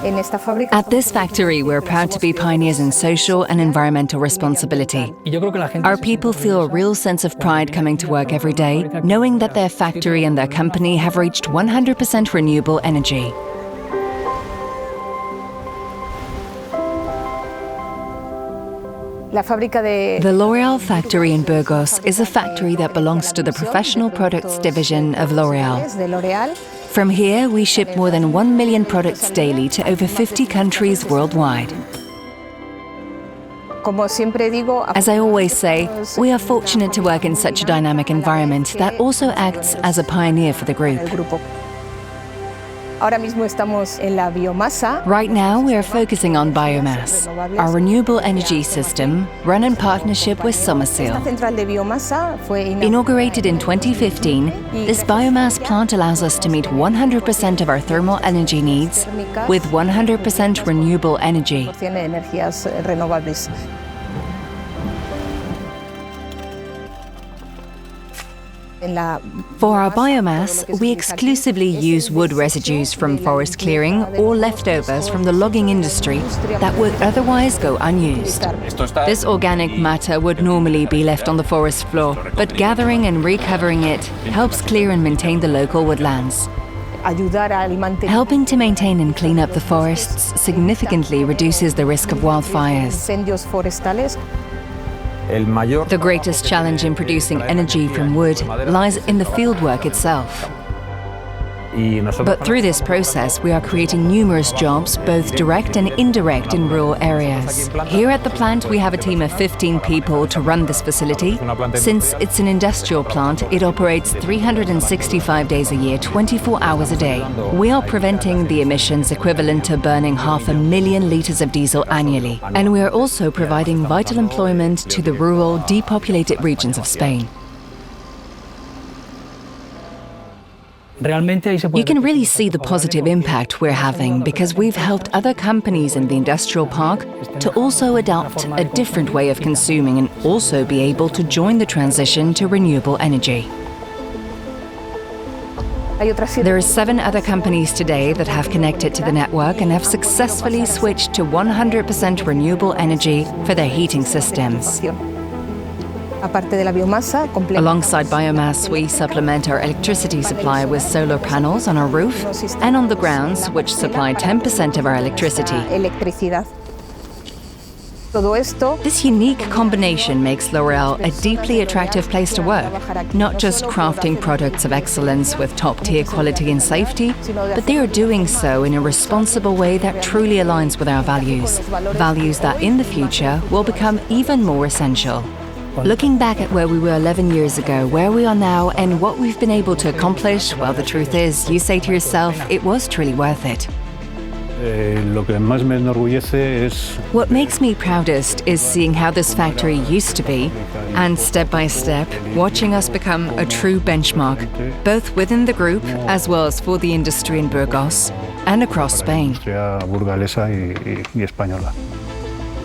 At this factory, we're proud to be pioneers in social and environmental responsibility. Our people feel a real sense of pride coming to work every day, knowing that their factory and their company have reached 100% renewable energy. The L'Oréal factory in Burgos is a factory that belongs to the Professional Products division of L'Oréal. From here, we ship more than 1 million products daily to over 50 countries worldwide. As I always say, we are fortunate to work in such a dynamic environment that also acts as a pioneer for the group. Right now, we are focusing on biomass, our renewable energy system run in partnership with Loreal. Inaugurated in 2015, this biomass plant allows us to meet 100% of our thermal energy needs with 100% renewable energy. For our biomass, we exclusively use wood residues from forest clearing or leftovers from the logging industry that would otherwise go unused. This organic matter would normally be left on the forest floor, but gathering and recovering it helps clear and maintain the local woodlands. Helping to maintain and clean up the forests significantly reduces the risk of wildfires. The greatest challenge in producing energy from wood lies in the fieldwork itself. But through this process, we are creating numerous jobs, both direct and indirect, in rural areas. Here at the plant, we have a team of 15 people to run this facility. Since it's an industrial plant, it operates 365 days a year, 24 hours a day. We are preventing the emissions equivalent to burning 500,000 litres of diesel annually. And we are also providing vital employment to the rural, depopulated regions of Spain. You can really see the positive impact we're having because we've helped other companies in the industrial park to also adopt a different way of consuming and also be able to join the transition to renewable energy. There are 7 other companies today that have connected to the network and have successfully switched to 100% renewable energy for their heating systems. Alongside biomass, we supplement our electricity supply with solar panels on our roof and on the grounds, which supply 10% of our electricity. This unique combination makes Loreal a deeply attractive place to work, not just crafting products of excellence with top-tier quality and safety, but they are doing so in a responsible way that truly aligns with our values, values that in the future will become even more essential. Looking back at where we were 11 years ago, where we are now, and what we've been able to accomplish, well, the truth is, you say to yourself, it was truly worth it. What makes me proudest is seeing how this factory used to be, and step by step, watching us become a true benchmark, both within the group as well as for the industry in Burgos and across Spain.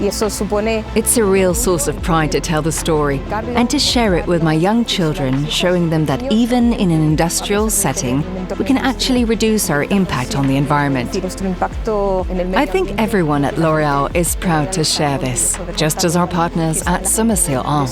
It's a real source of pride to tell the story and to share it with my young children, showing them that even in an industrial setting, we can actually reduce our impact on the environment. I think everyone at L'Oréal is proud to share this, just as our partners at Loreal are.